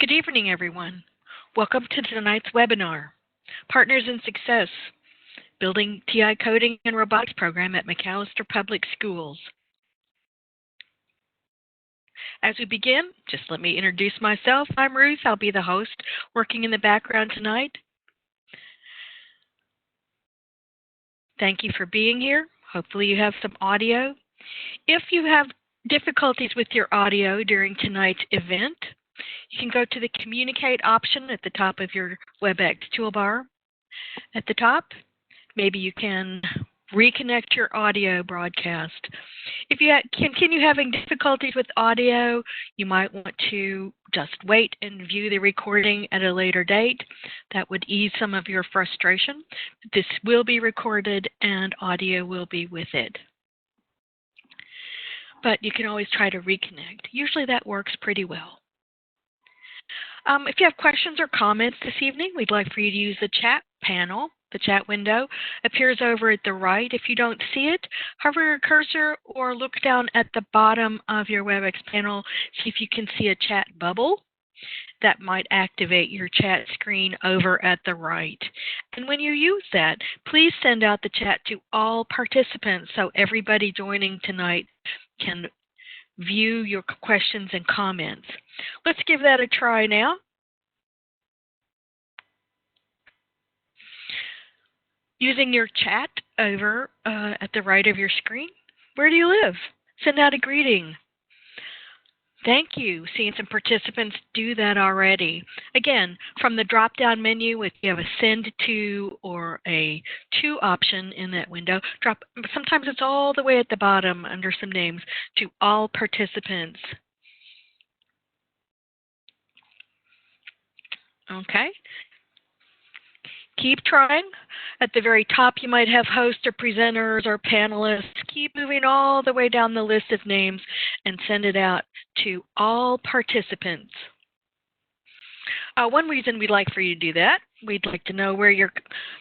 Good evening, everyone. Welcome to tonight's webinar, Partners in Success, Building TI Coding and Robotics Program at McAlester Public Schools. As we begin, just let me introduce myself. I'm Ruth. I'll be the host working in the background tonight. Thank you for being here. Hopefully you have some audio. If you have difficulties with your audio during tonight's event, you can go to the Communicate option at the top of your WebEx toolbar. At the top, maybe you can reconnect your audio broadcast. If you continue having difficulties with audio, you might want to just wait and view the recording at a later date. That would ease some of your frustration. This will be recorded and audio will be with it. But you can always try to reconnect. Usually that works pretty well. If you have questions or comments this evening, we'd like for you to use the chat panel. The chat window appears over at the right. If you don't see it, hover your cursor or look down at the bottom of your WebEx panel, see if you can see a chat bubble. That might activate your chat screen over at the right. And when you use that, please send out the chat to all participants so everybody joining tonight can view your questions and comments. Let's give that a try now. Using your chat over at the right of your screen, where do you live? Send out a greeting. Thank you. Seeing some participants do that already. Again, from the drop-down menu, if you have a send to or a to option in that window, sometimes it's all the way at the bottom under some names, to all participants. Okay. Keep trying. At the very top, you might have hosts or presenters or panelists. Keep moving all the way down the list of names and send it out to all participants. One reason we'd like for you to do that, we'd like to know where you're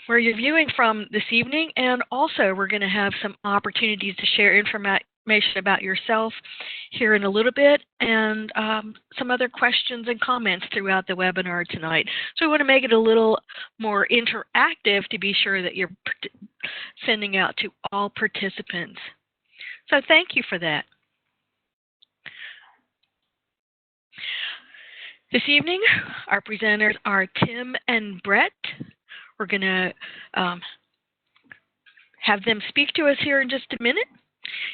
viewing from this evening, and also we're going to have some opportunities to share information about yourself here in a little bit, and some other questions and comments throughout the webinar tonight. So we want to make it a little more interactive to be sure that you're sending out to all participants. So thank you for that. This evening, our presenters are Tim and Brett. We're going to have them speak to us here in just a minute.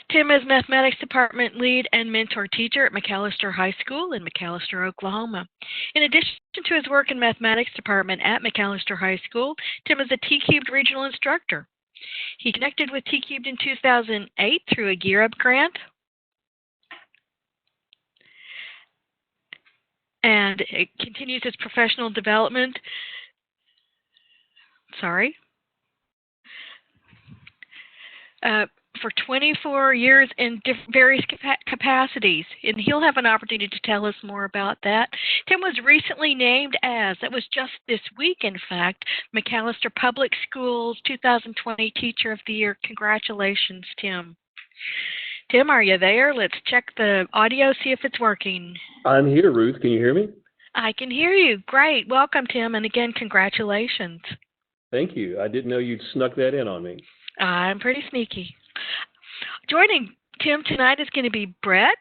Tim is Mathematics Department Lead and Mentor Teacher at McAlester High School in McAlester, Oklahoma. In addition to his work in Mathematics Department at McAlester High School, Tim is a T-Cubed Regional Instructor. He connected with T-Cubed in 2008 through a Gear Up grant. And it continues his professional development. For 24 years in various capacities, and he'll have an opportunity to tell us more about that. Tim was recently named as, that was just this week in fact, McAlester Public Schools 2020 Teacher of the Year. Congratulations, Tim. Tim, are you there? Let's check the audio, see if it's working. I'm here, Ruth. Can you hear me? I can hear you. Great. Welcome, Tim, and again, congratulations. Thank you. I didn't know you'd snuck that in on me. I'm pretty sneaky. Joining Tim tonight is going to be Brett.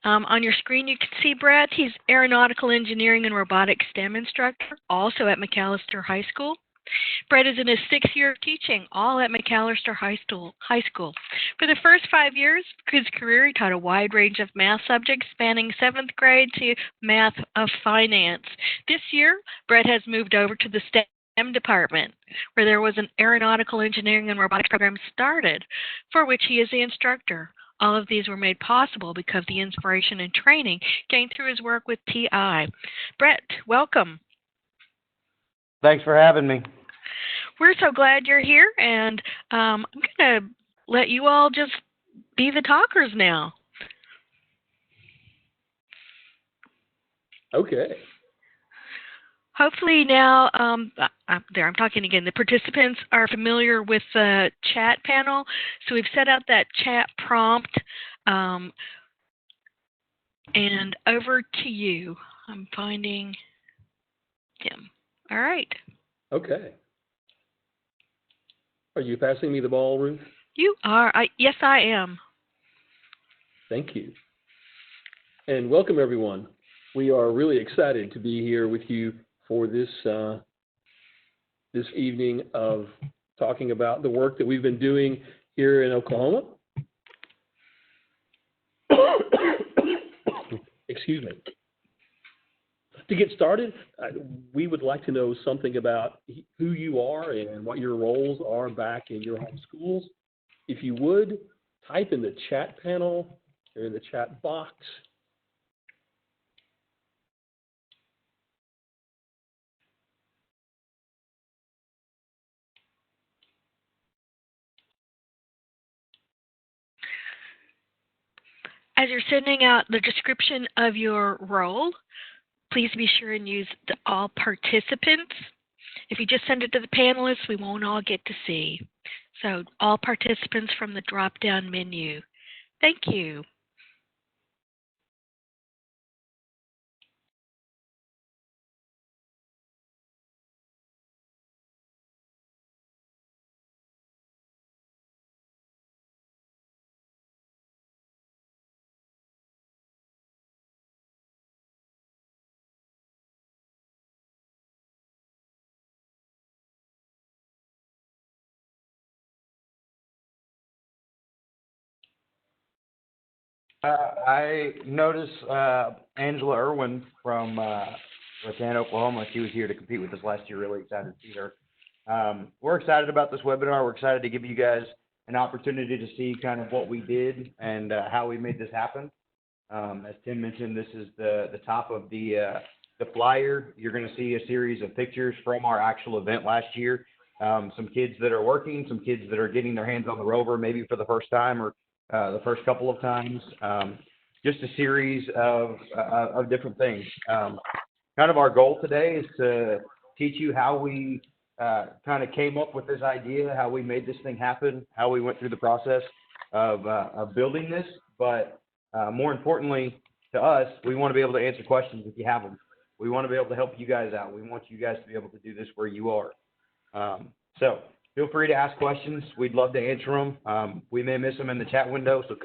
On your screen, you can see Brett. He's Aeronautical Engineering and Robotics STEM instructor, also at McAlester High School. Brett is in his 6th year of teaching, all at McAlester High School. For the first 5 years of his career, he taught a wide range of math subjects spanning 7th grade to math of finance. This year, Brett has moved over to the STEM department, where there was an aeronautical engineering and robotics program started, for which he is the instructor. All of these were made possible because the inspiration and training gained through his work with TI. Brett, welcome. Thanks for having me. We're so glad you're here, and I'm going to let you all just be the talkers now. Okay. Hopefully now, there I'm talking again, the participants are familiar with the chat panel. So we've set out that chat prompt And over to you. I'm finding Tim. All right. Okay. Are you passing me the ball, Ruth? You are. Yes, I am. Thank you. And welcome, everyone. We are really excited to be here with you for this evening of talking about the work that we've been doing here in Oklahoma. Excuse me. To get started, we would like to know something about who you are and what your roles are back in your home schools. If you would, type in the chat panel or in the chat box. As you're sending out the description of your role, please be sure and use the all participants. If you just send it to the panelists, we won't all get to see. So all participants from the drop-down menu. Thank you. I noticed Angela Irwin from Rakan, Oklahoma. She was here to compete with us last year. Really excited to see her. We're excited about this webinar. We're excited to give you guys an opportunity to see kind of what we did and how we made this happen. As Tim mentioned, this is the top of the flyer. You're going to see a series of pictures from our actual event last year. Some kids that are working, some kids that are getting their hands on the rover maybe for the first time or the first couple of times. Just a series of different things. Kind of our goal today is to teach you how we kind of came up with this idea, how we made this thing happen, how we went through the process of building this. But more importantly to us, we want to be able to answer questions if you have them. We want to be able to help you guys out. We want you guys to be able to do this where you are. So feel free to ask questions. We'd love to answer them. We may miss them in the chat window, so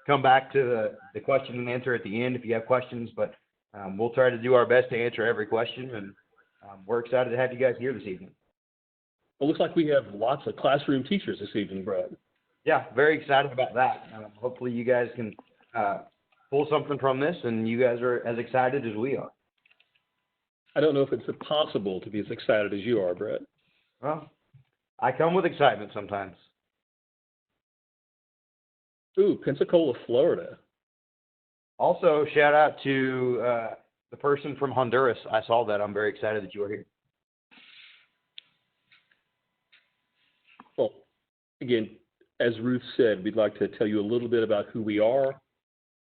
come back to the question and answer at the end if you have questions. But we'll try to do our best to answer every question, and we're excited to have you guys here this evening. It looks like we have lots of classroom teachers this evening, Brad. Yeah, very excited about that. Hopefully you guys can pull something from this, and you guys are as excited as we are. I don't know if it's possible to be as excited as you are, Brad. Well, I come with excitement sometimes. Ooh, Pensacola, Florida. Also, shout out to the person from Honduras. I saw that. I'm very excited that you are here. Well, again, as Ruth said, we'd like to tell you a little bit about who we are.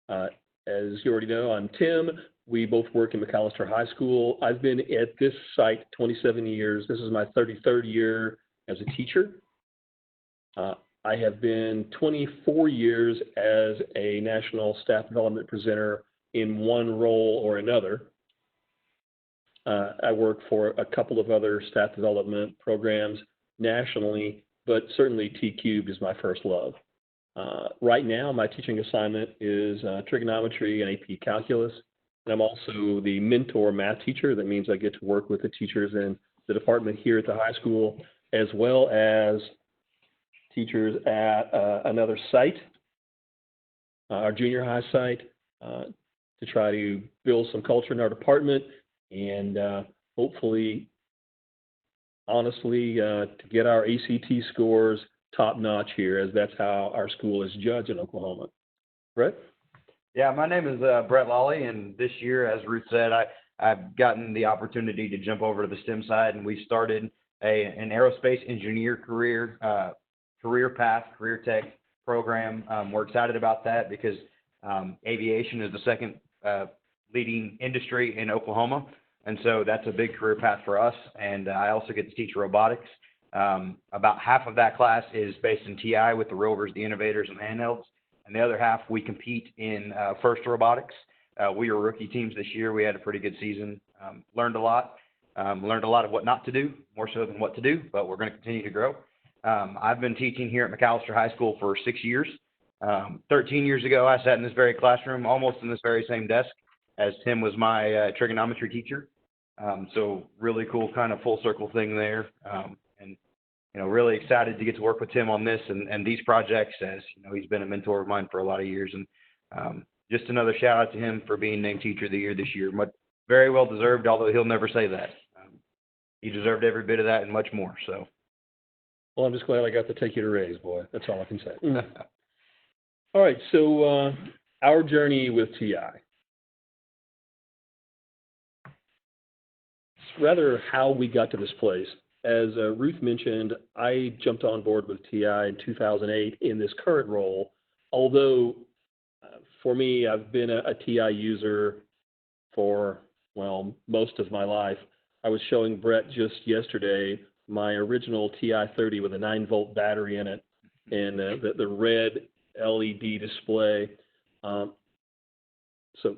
As you already know, I'm Tim. We both work in McAlester High School. I've been at this site 27 years. This is my 33rd year as a teacher. I have been 24 years as a national staff development presenter in one role or another. I work for a couple of other staff development programs nationally, but certainly T-Cubed is my first love. Right now, my teaching assignment is trigonometry and AP calculus, and I'm also the mentor math teacher. That means I get to work with the teachers in the department here at the high school, as well as teachers at another site, our junior high site, to try to build some culture in our department and hopefully, honestly, to get our ACT scores top notch here, as that's how our school is judged in Oklahoma. Brett? Yeah, my name is Brett Lawley, and this year, as Ruth said, I've gotten the opportunity to jump over to the STEM side, and we started an aerospace engineer career path, career tech program. We're excited about that because aviation is the second leading industry in Oklahoma, and so that's a big career path for us. And I also get to teach robotics. About half of that class is based in TI with the rovers, the innovators, and the handhelds. And the other half, we compete in FIRST Robotics. We were rookie teams this year. We had a pretty good season. Learned a lot. Learned a lot of what not to do, more so than what to do, but we're going to continue to grow. I've been teaching here at McAlester High School for 6 years. 13 years ago, I sat in this very classroom, almost in this very same desk, as Tim was my trigonometry teacher. So really cool kind of full circle thing there. And, you know, really excited to get to work with Tim on this and these projects, as, you know, he's been a mentor of mine for a lot of years. And just another shout out to him for being named Teacher of the Year this year. But very well deserved, although he'll never say that. He deserved every bit of that and much more. So. Well, I'm just glad I got to take you to Rays, boy. That's all I can say. All right, so our journey with TI. It's rather how we got to this place. As Ruth mentioned, I jumped on board with TI in 2008 in this current role, although for me, I've been a TI user for, well, most of my life. I was showing Brett just yesterday my original TI-30 with a 9-volt battery in it and the red LED display. So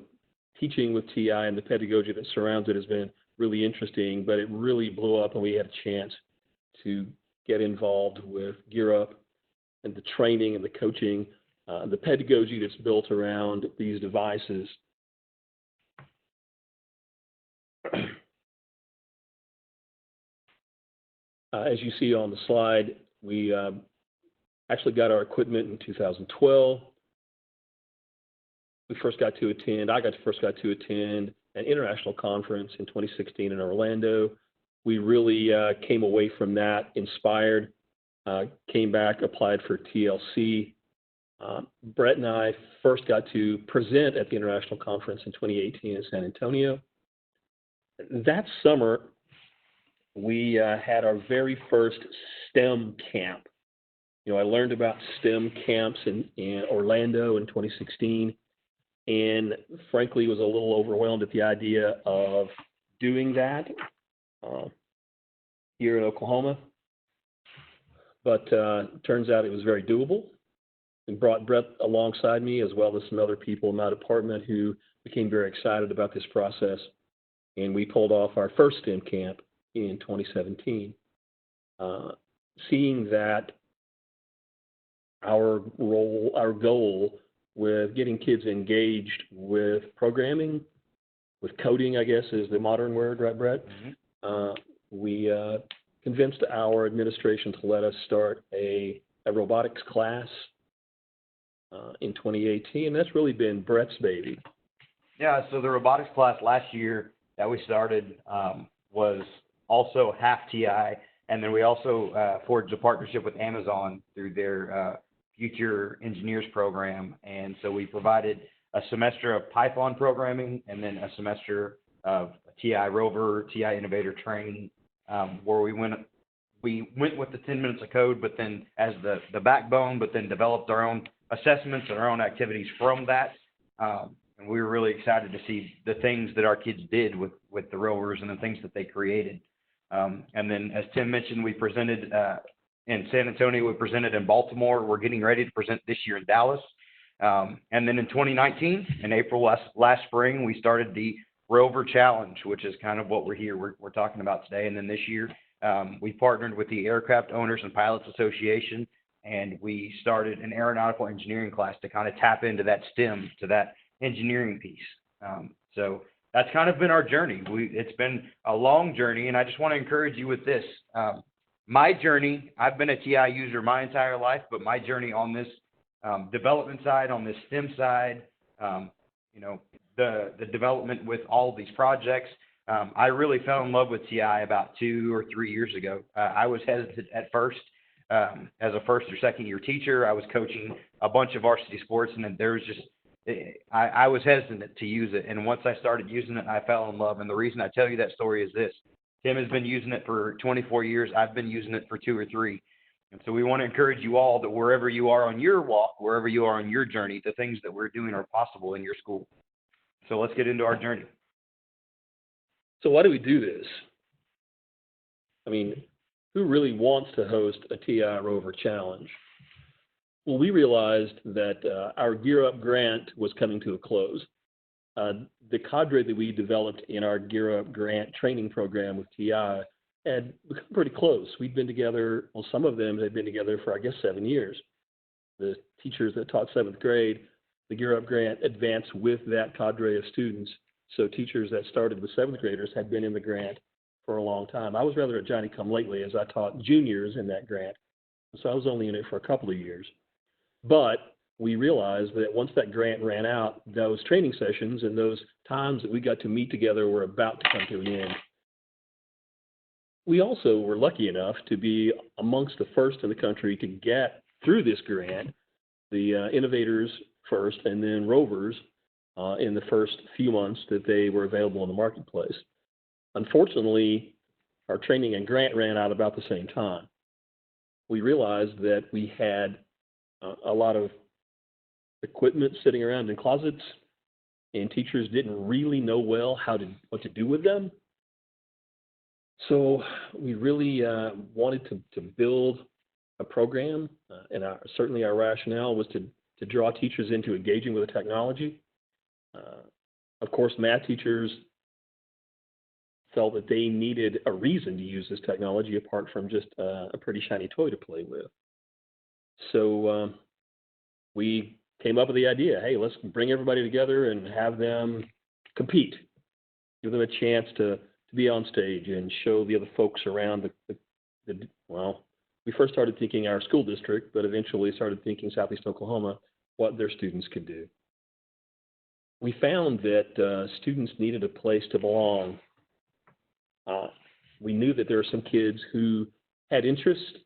teaching with TI and the pedagogy that surrounds it has been really interesting, but it really blew up and we had a chance to get involved with Gear Up and the training and the coaching, the pedagogy that's built around these devices. As you see on the slide, we actually got our equipment in 2012. I first got to attend an international conference in 2016 in Orlando. We really came away from that inspired, came back, applied for TLC. Brett and I first got to present at the international conference in 2018 in San Antonio. That summer, we had our very first STEM camp. You know, I learned about STEM camps in Orlando in 2016, and frankly was a little overwhelmed at the idea of doing that here in Oklahoma. But turns out it was very doable, and brought Brett alongside me as well as some other people in my department who became very excited about this process, and we pulled off our first STEM camp in 2017. Seeing that our goal with getting kids engaged with programming, with coding, I guess is the modern word, right, Brett? Mm-hmm. We convinced our administration to let us start a robotics class in 2018, and that's really been Brett's baby. Yeah, so the robotics class last year that we started was also half TI, and then we also forged a partnership with Amazon through their Future Engineers program, and so we provided a semester of Python programming and then a semester of TI Rover, TI Innovator training, where we went with the 10 minutes of code, but then as the backbone, but then developed our own assessments and our own activities from that. And we were really excited to see the things that our kids did with the rovers and the things that they created. And then, as Tim mentioned, we presented in San Antonio, we presented in Baltimore. We're getting ready to present this year in Dallas. And then in 2019, in April last spring, we started the Rover Challenge, which is kind of what we're talking about today. And then this year, we partnered with the Aircraft Owners and Pilots Association, and we started an aeronautical engineering class to kind of tap into that STEM, to that engineering piece. So that's kind of been our journey. It's been a long journey, and I just want to encourage you with this. My journey, I've been a TI user my entire life, but my journey on this development side, on this STEM side, the development with all of these projects, I really fell in love with TI about 2 or 3 years ago. I was hesitant at first. As a first or second year teacher, I was coaching a bunch of varsity sports, and then there was just, I was hesitant to use it. And once I started using it, I fell in love. And the reason I tell you that story is this. Tim has been using it for 24 years. I've been using it for 2 or 3. And so we want to encourage you all that wherever you are on your walk, wherever you are on your journey, the things that we're doing are possible in your school. So let's get into our journey. So why do we do this? I mean, who really wants to host a TI Rover Challenge? Well, we realized that our Gear Up grant was coming to a close. the cadre that we developed in our Gear Up grant training program with TI had become pretty close. We'd been together, well, some of them had been together for, I guess, 7 years. The teachers that taught 7th grade, the Gear Up grant advanced with that cadre of students. So teachers that started with 7th graders had been in the grant for a long time. I was rather a Johnny-come-lately as I taught juniors in that grant. So I was only in it for a couple of years. But we realized that once that grant ran out, those training sessions and those times that we got to meet together were about to come to an end. We also were lucky enough to be amongst the first in the country to get through this grant, the innovators first and then rovers in the first few months that they were available in the marketplace. Unfortunately, our training and grant ran out about the same time. We realized that we had a lot of equipment sitting around in closets, and teachers didn't really know well what to do with them. So we really wanted to build a program, and certainly our rationale was to draw teachers into engaging with the technology. Of course, math teachers felt that they needed a reason to use this technology apart from just a pretty shiny toy to play with. So we came up with the idea, hey, let's bring everybody together and have them compete, give them a chance to be on stage and show the other folks around well, we first started thinking our school district, but eventually started thinking Southeast Oklahoma, what their students could do. We found that students needed a place to belong. We knew that there were some kids who had interest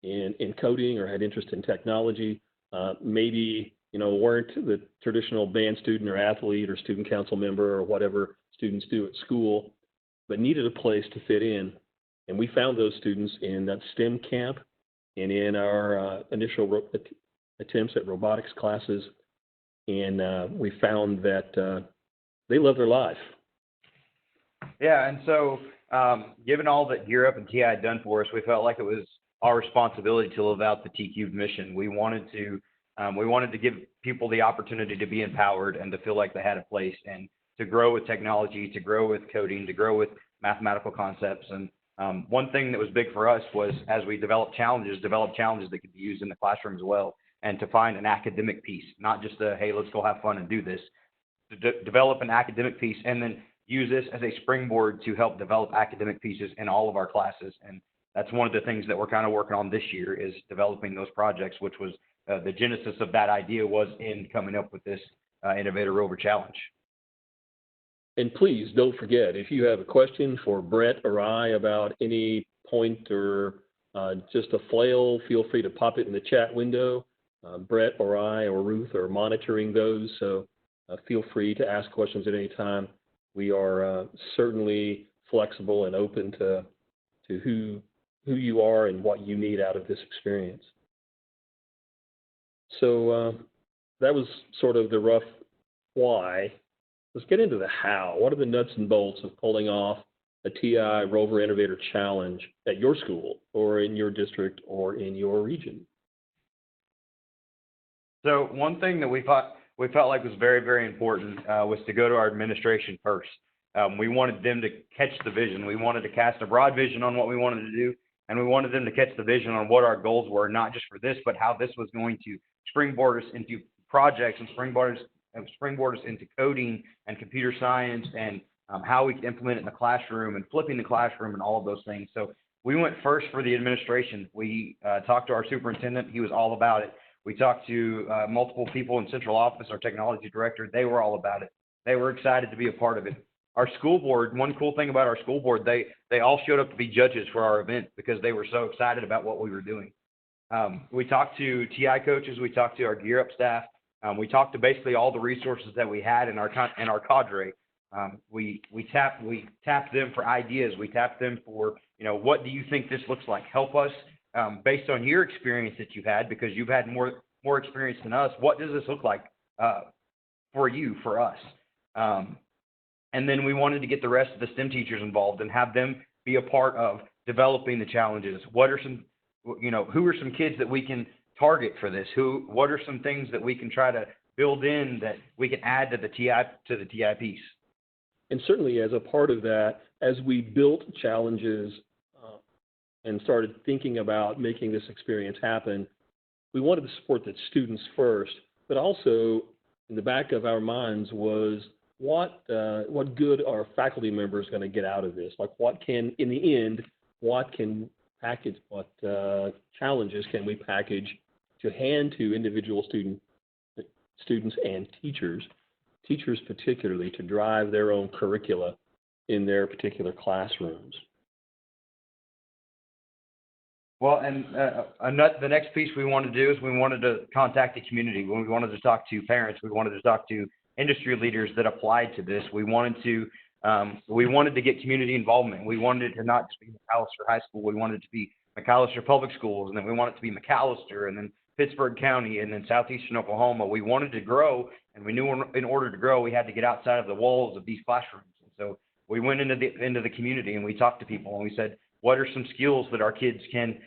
in coding or had interest in technology, maybe weren't the traditional band student or athlete or student council member or whatever students do at school, but needed a place to fit in. And we found those students in that STEM camp and in our initial attempts at robotics classes. And we found that they love their life. Yeah, and so given all that Gear Up and TI had done for us, we felt like it was our responsibility to live out the T-Cubed mission. We wanted to give people the opportunity to be empowered and to feel like they had a place and to grow with technology, to grow with coding, to grow with mathematical concepts. And one thing that was big for us was as we develop challenges that could be used in the classroom as well, and to find an academic piece, not just a, hey, let's go have fun and do this, to develop an academic piece and then use this as a springboard to help develop academic pieces in all of our classes. And that's one of the things that we're kind of working on this year is developing those projects, which was the genesis of that idea was in coming up with this Innovator Rover Challenge. And please don't forget, if you have a question for Brett or I about any point or just a flail, feel free to pop it in the chat window. Brett or I or Ruth are monitoring those, so feel free to ask questions at any time. We are certainly flexible and open to who you are and what you need out of this experience. So that was sort of the rough why. Let's get into the how. What are the nuts and bolts of pulling off a TI Rover Innovator Challenge at your school or in your district or in your region? So one thing that we felt like was very, very important was to go to our administration first. We wanted them to catch the vision. We wanted to cast a broad vision on what we wanted to do, and we wanted them to catch the vision on what our goals were, not just for this, but how this was going to springboard us into projects and springboard us into coding and computer science and how we could implement it in the classroom and flipping the classroom and all of those things. So we went first for the administration. We talked to our superintendent. He was all about it. We talked to multiple people in central office, our technology director. They were all about it. They were excited to be a part of it. Our school board, one cool thing about our school board, they all showed up to be judges for our event because they were so excited about what we were doing. We talked to TI coaches. We talked to our Gear Up staff. We talked to basically all the resources that we had in our cadre. We tapped them for ideas. We tapped them for, what do you think this looks like? Help us based on your experience that you've had, because you've had more experience than us. What does this look like for you, for us? And then we wanted to get the rest of the STEM teachers involved and have them be a part of developing the challenges. What are some, who are some kids that we can target for this? What are some things that we can try to build in that we can add to the TI piece. And certainly as a part of that, as we built challenges and started thinking about making this experience happen, we wanted to support the students first, but also in the back of our minds was what good are faculty members going to get out of this? Like what can, in the end, what challenges can we package to hand to individual students and teachers particularly, to drive their own curricula in their particular classrooms. Well, and the next piece we wanted to do is we wanted to contact the community. When we wanted to talk to parents, we wanted to talk to industry leaders that applied to this. We wanted to get community involvement. We wanted it to not just be McAlester High School. We wanted it to be McAlester Public Schools, and then we wanted it to be McAlester, and then Pittsburgh County, and then southeastern Oklahoma. We wanted to grow, and we knew in order to grow, we had to get outside of the walls of these classrooms. And so we went into the community, and we talked to people, and we said, what are some skills that our kids can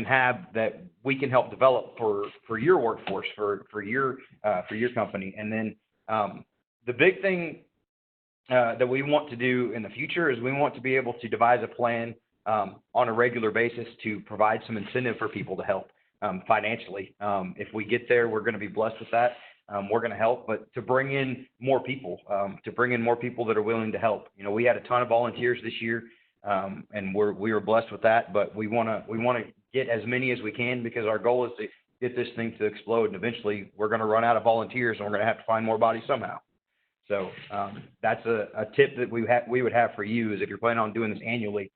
have that we can help develop for your workforce, for your company. And then the big thing that we want to do in the future is we want to be able to devise a plan on a regular basis to provide some incentive for people to help financially. If we get there, we're going to be blessed with that. We're going to help, but to bring in more people that are willing to help. You know, we had a ton of volunteers this year. And we were blessed with that, but we want to get as many as we can, because our goal is to get this thing to explode, and eventually we're going to run out of volunteers, and we're going to have to find more bodies somehow. So that's a tip that we would have for you, is if you're planning on doing this annually,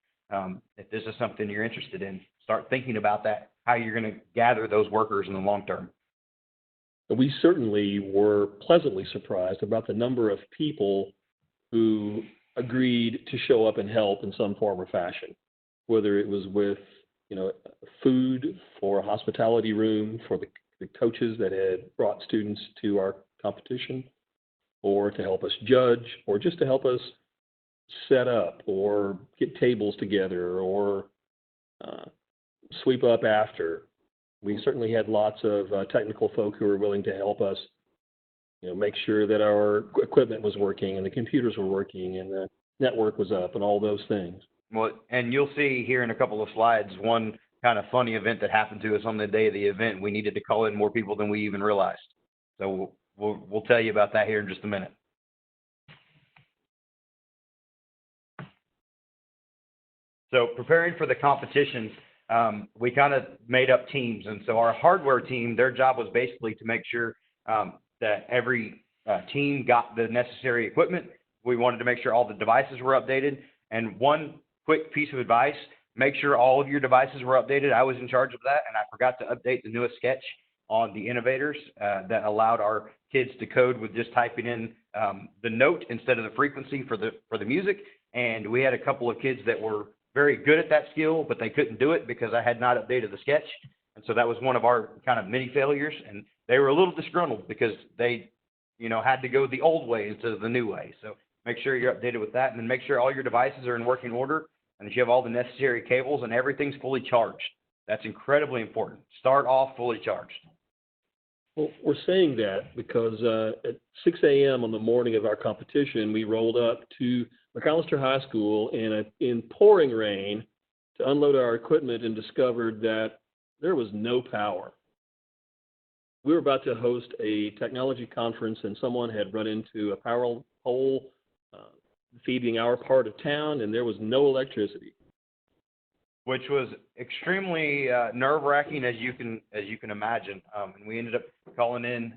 if this is something you're interested in, start thinking about that, how you're going to gather those workers in the long term. We certainly were pleasantly surprised about the number of people who agreed to show up and help in some form or fashion, whether it was with, food for a hospitality room for the coaches that had brought students to our competition, or to help us judge, or just to help us set up or get tables together, or sweep up after. We certainly had lots of technical folk who were willing to help us make sure that our equipment was working and the computers were working and the network was up and all those things. Well, and you'll see here in a couple of slides one kind of funny event that happened to us on the day of the event. We needed to call in more people than we even realized. So we'll tell you about that here in just a minute. So preparing for the competition, we kind of made up teams. And so our hardware team, their job was basically to make sure that every team got the necessary equipment. We wanted to make sure all the devices were updated. And one quick piece of advice, make sure all of your devices were updated. I was in charge of that, and I forgot to update the newest sketch on the innovators that allowed our kids to code with just typing in the note instead of the frequency for the music. And we had a couple of kids that were very good at that skill, but they couldn't do it because I had not updated the sketch. And so that was one of our kind of mini failures. And they were a little disgruntled because they, had to go the old way instead of the new way. So make sure you're updated with that, and then make sure all your devices are in working order and that you have all the necessary cables and everything's fully charged. That's incredibly important. Start off fully charged. Well, we're saying that because at 6 a.m. on the morning of our competition, we rolled up to McAlester High School in pouring rain to unload our equipment and discovered that there was no power. We were about to host a technology conference, and someone had run into a power pole feeding our part of town, and there was no electricity. Which was extremely nerve-wracking, as you can imagine. And we ended up calling in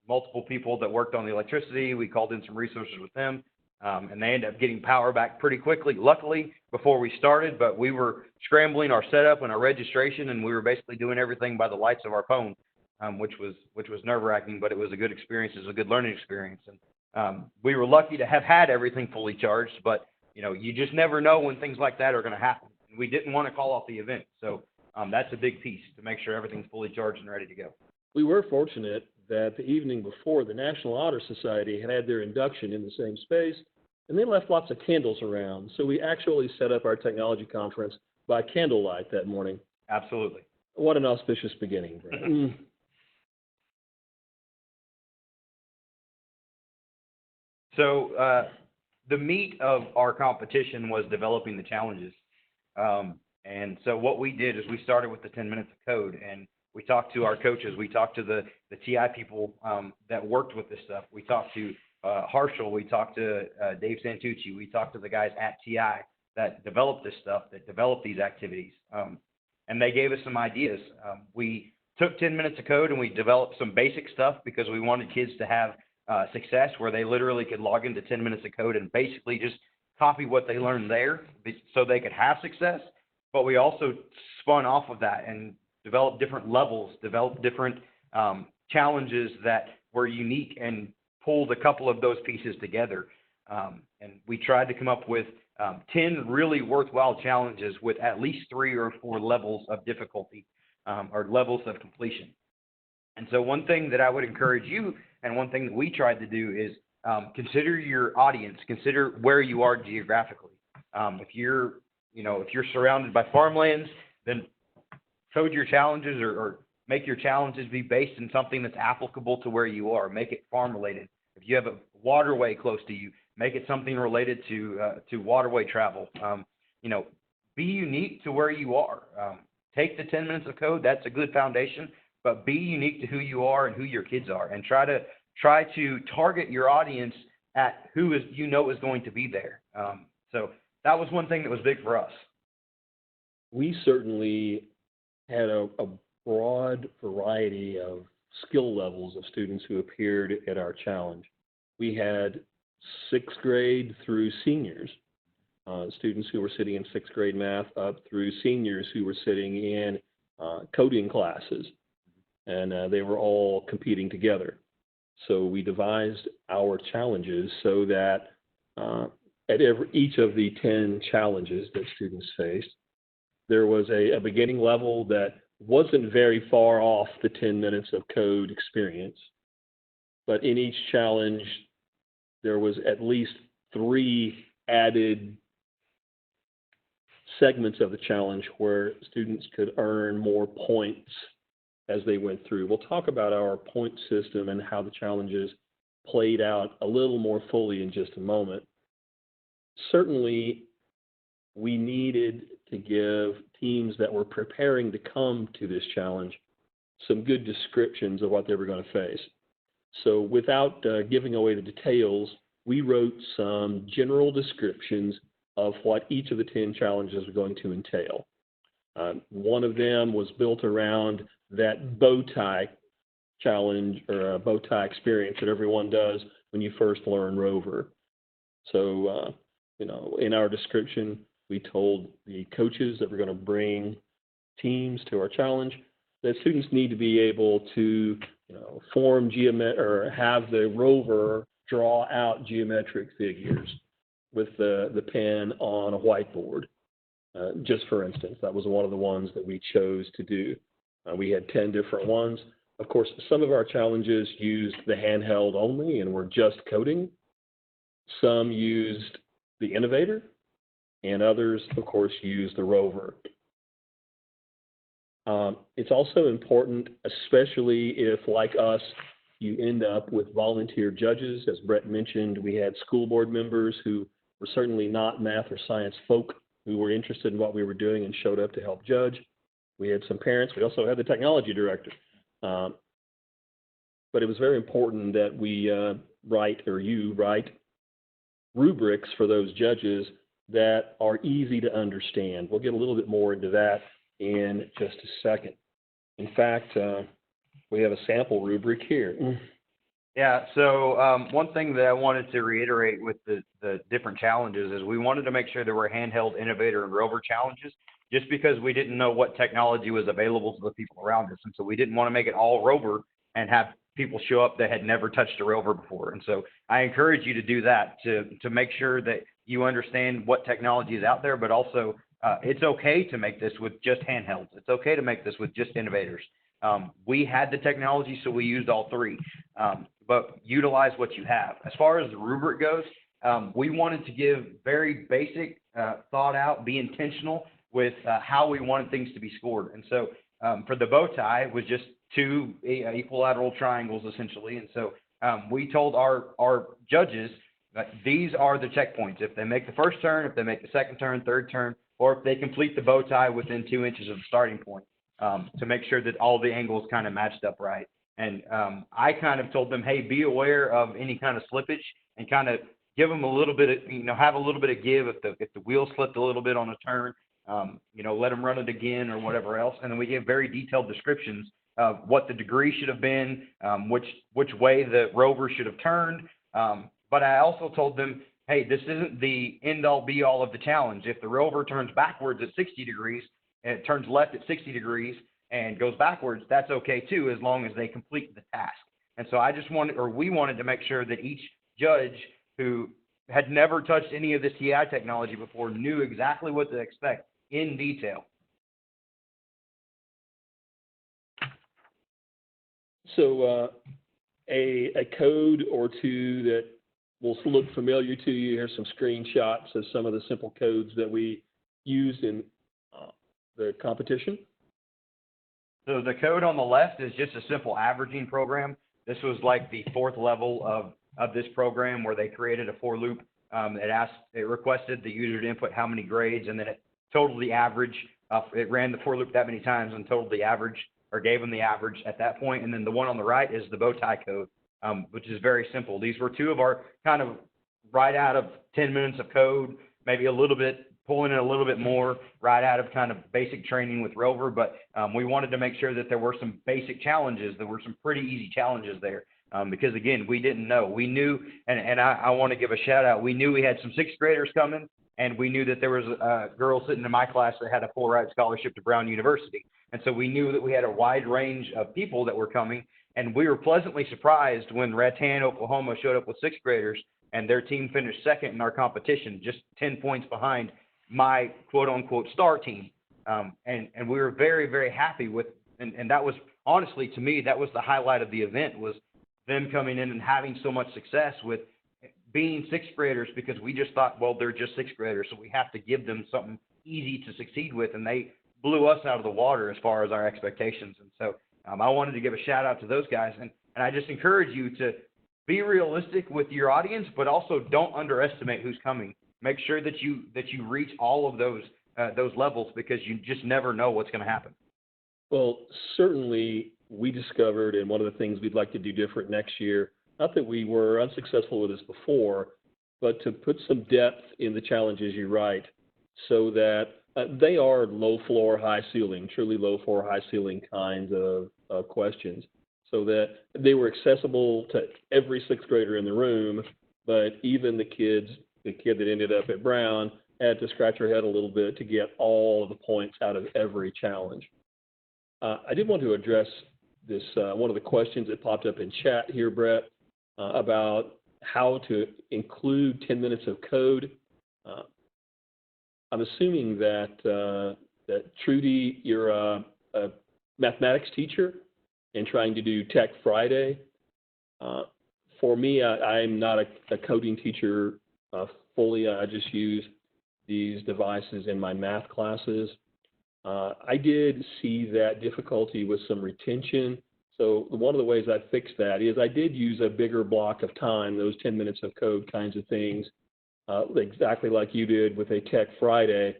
multiple people that worked on the electricity. We called in some resources with them, and they ended up getting power back pretty quickly, luckily, before we started. But we were scrambling our setup and our registration, and we were basically doing everything by the lights of our phone, which was nerve-wracking, but it was a good experience. It was a good learning experience. And we were lucky to have had everything fully charged, but you just never know when things like that are going to happen. We didn't want to call off the event. So that's a big piece, to make sure everything's fully charged and ready to go. We were fortunate that the evening before, the National Honor Society had their induction in the same space, and they left lots of candles around. So we actually set up our technology conference by candlelight that morning. Absolutely. What an auspicious beginning, Brad. So the meat of our competition was developing the challenges. And so what we did is we started with the 10 minutes of code, and we talked to our coaches. We talked to the TI people that worked with this stuff. We talked to Harshal. We talked to Dave Santucci. We talked to the guys at TI that developed this stuff, that developed these activities. And they gave us some ideas. We took 10 minutes of code and we developed some basic stuff because we wanted kids to have success where they literally could log into 10 minutes of code and basically just copy what they learned there so they could have success. But we also spun off of that and developed different levels, developed different challenges that were unique and pulled a couple of those pieces together. And we tried to come up with 10 really worthwhile challenges with at least 3 or 4 levels of difficulty or levels of completion. And so one thing that I would encourage you, and one thing that we tried to do is consider your audience, consider where you are geographically. If you're surrounded by farmlands, then code your challenges or make your challenges be based in something that's applicable to where you are. Make it farm related. If you have a waterway close to you, make it something related to waterway travel. Be unique to where you are. Take the 10 minutes of code. That's a good foundation, but be unique to who you are and who your kids are, and try to target your audience at who is going to be there. So that was one thing that was big for us. We certainly had a broad variety of skill levels of students who appeared at our challenge. We had 6th grade through seniors, students who were sitting in 6th grade math up through seniors who were sitting in coding classes, and they were all competing together. So we devised our challenges so that at each of the 10 challenges that students faced, there was a beginning level that wasn't very far off the 10 minutes of code experience. But in each challenge, there was at least 3 added segments of the challenge where students could earn more points as they went through. We'll talk about our point system and how the challenges played out a little more fully in just a moment. Certainly, we needed to give teams that were preparing to come to this challenge some good descriptions of what they were going to face. So without giving away the details, we wrote some general descriptions of what each of the 10 challenges were going to entail. One of them was built around that bow tie challenge or bow tie experience that everyone does when you first learn Rover. So, in our description, we told the coaches that we're going to bring teams to our challenge that students need to be able to, form or have the rover draw out geometric figures with the pen on a whiteboard. Just for instance, that was one of the ones that we chose to do. We had 10 different ones. Of course, some of our challenges used the handheld only and were just coding. Some used the innovator, and others, of course, used the rover. It's also important, especially if, like us, you end up with volunteer judges. As Brett mentioned, we had school board members who were certainly not math or science folk who were interested in what we were doing and showed up to help judge. We had some parents. We also had the technology director. But it was very important that we write rubrics for those judges that are easy to understand. We'll get a little bit more into that in just a second. In fact, we have a sample rubric here. Yeah, so one thing that I wanted to reiterate with the different challenges is we wanted to make sure there were handheld, innovator, and rover challenges, just because we didn't know what technology was available to the people around us. And so we didn't want to make it all rover and have people show up that had never touched a rover before. And so I encourage you to do that, to make sure that you understand what technology is out there, but also it's okay to make this with just handhelds. It's okay to make this with just innovators. We had the technology, so we used all 3, but utilize what you have. As far as the rubric goes, we wanted to give very basic, thought out, be intentional with how we wanted things to be scored. And so for the bow tie, it was just 2 equilateral triangles, essentially. And so we told our judges these are the checkpoints. If they make the first turn, if they make the second turn, third turn, or if they complete the bow tie within 2 inches of the starting point, to make sure that all the angles kind of matched up right. And I kind of told them, hey, be aware of any kind of slippage and kind of give them a little bit of, have a little bit of give if the wheel slipped a little bit on a turn, let them run it again or whatever else. And then we gave very detailed descriptions of what the degree should have been, which way the rover should have turned. But I also told them, hey, this isn't the end-all be-all of the challenge. If the rover turns backwards at 60 degrees and it turns left at 60 degrees and goes backwards, that's okay too, as long as they complete the task. And so we wanted to make sure that each judge who had never touched any of this TI technology before knew exactly what to expect in detail. So a code or two that will look familiar to you. Here's some screenshots of some of the simple codes that we used in the competition. So the code on the left is just a simple averaging program. This was like the fourth level of this program where they created a for loop. It requested the user to input how many grades, and then it totaled the average. It ran the for loop that many times and totaled the average, or gave them the average at that point. And then the one on the right is the bow tie code, which is very simple. These were two of our kind of right out of 10 minutes of code, maybe a little bit, pulling in a little bit more right out of kind of basic training with Rover. But we wanted to make sure that there were some basic challenges. There were some pretty easy challenges there. Because again, we didn't know. We knew, and I want to give a shout out. We knew we had some sixth graders coming, and we knew that there was a girl sitting in my class that had a full ride scholarship to Brown University. And so we knew that we had a wide range of people that were coming, and we were pleasantly surprised when Rattan, Oklahoma showed up with sixth graders, and their team finished second in our competition, just 10 points behind my quote-unquote star team. And we were very, very happy with, and that was, honestly, to me, that was the highlight of the event, was them coming in and having so much success with being sixth graders, because we just thought, well, they're just sixth graders, so we have to give them something easy to succeed with, and they blew us out of the water as far as our expectations. And so I wanted to give a shout out to those guys, and I just encourage you to be realistic with your audience, but also don't underestimate who's coming. Make sure that you reach all of those levels, because you just never know what's going to happen. Well, certainly we discovered, and one of the things we'd like to do different next year, not that we were unsuccessful with this before, but to put some depth in the challenges you write, so that they are low floor, high ceiling, truly low floor, high ceiling kinds of questions, so that they were accessible to every sixth grader in the room, but even the kid that ended up at Brown had to scratch her head a little bit to get all of the points out of every challenge. I did want to address this, one of the questions that popped up in chat here, Brett, about how to include 10 minutes of code. I'm assuming that Trudy, you're a mathematics teacher and trying to do Tech Friday. For me, I'm not a coding teacher fully. I just use these devices in my math classes. I did see that difficulty with some retention. So one of the ways I fixed that is I did use a bigger block of time, those 10 minutes of code kinds of things, exactly like you did with a Tech Friday.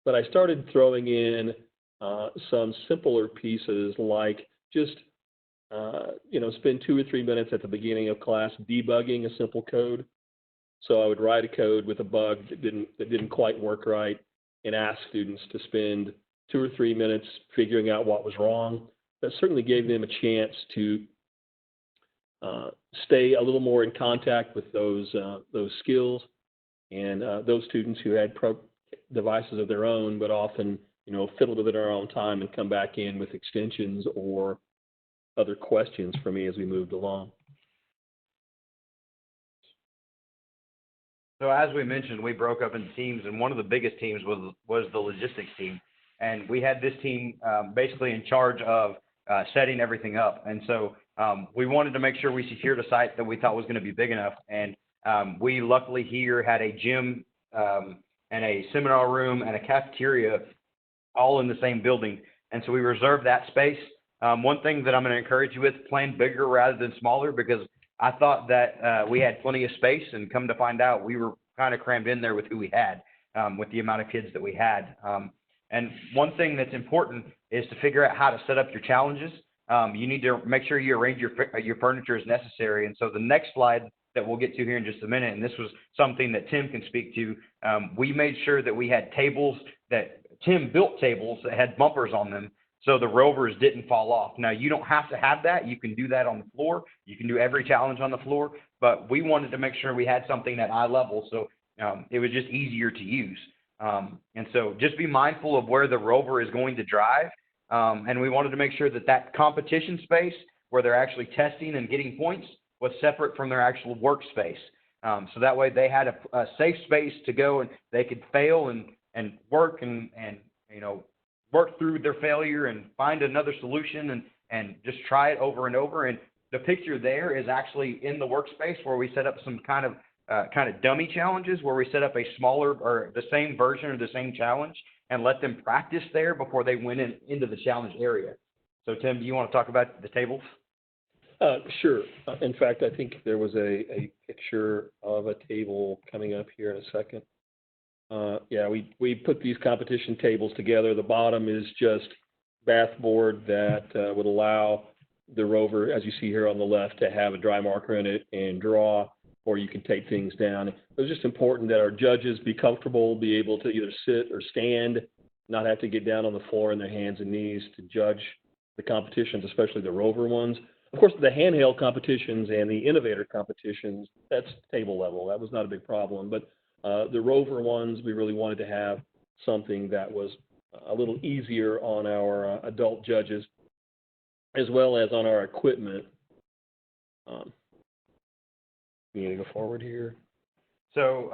But I started throwing in some simpler pieces, like just spend 2 or 3 minutes at the beginning of class debugging a simple code. So I would write a code with a bug that didn't quite work right, and ask students to spend 2 or 3 minutes figuring out what was wrong. That certainly gave them a chance to stay a little more in contact with those skills. And those students who had devices of their own, but often fiddled with it in our own time and come back in with extensions or other questions for me as we moved along. So as we mentioned, we broke up into teams, and one of the biggest teams was the logistics team. And we had this team basically in charge of setting everything up. And so we wanted to make sure we secured a site that we thought was going to be big enough. And we luckily here had a gym and a seminar room and a cafeteria all in the same building. And so we reserved that space. One thing that I'm going to encourage you with, plan bigger rather than smaller, because I thought that we had plenty of space, and come to find out, we were kind of crammed in there with who we had, with the amount of kids that we had. And one thing that's important is to figure out how to set up your challenges. You need to make sure you arrange your furniture as necessary. And so the next slide that we'll get to here in just a minute, and this was something that Tim can speak to, we made sure that we had tables that Tim built tables that had bumpers on them so the rovers didn't fall off. Now, you don't have to have that. You can do that on the floor. You can do every challenge on the floor, but we wanted to make sure we had something at eye level so it was just easier to use. And so just be mindful of where the rover is going to drive. And we wanted to make sure that that competition space where they're actually testing and getting points was separate from their actual workspace. So that way they had a safe space to go and they could fail and work and work through their failure and find another solution and just try it over and over. And the picture there is actually in the workspace where we set up some kind of dummy challenges where we set up a smaller or the same version of the same challenge and let them practice there before they went into the challenge area. So Tim, do you want to talk about the tables? Sure. In fact, I think there was a picture of a table coming up here in a second. Yeah, we put these competition tables together. The bottom is just bathboard that would allow the rover, as you see here on the left, to have a dry marker in it and draw, or you can take things down. It was just important that our judges be comfortable, be able to either sit or stand, not have to get down on the floor on their hands and knees to judge the competitions, especially the rover ones. Of course, the handheld competitions and the innovator competitions, that's table level. That was not a big problem. But the rover ones, we really wanted to have something that was a little easier on our adult judges, as well as on our equipment. You need to go forward here. So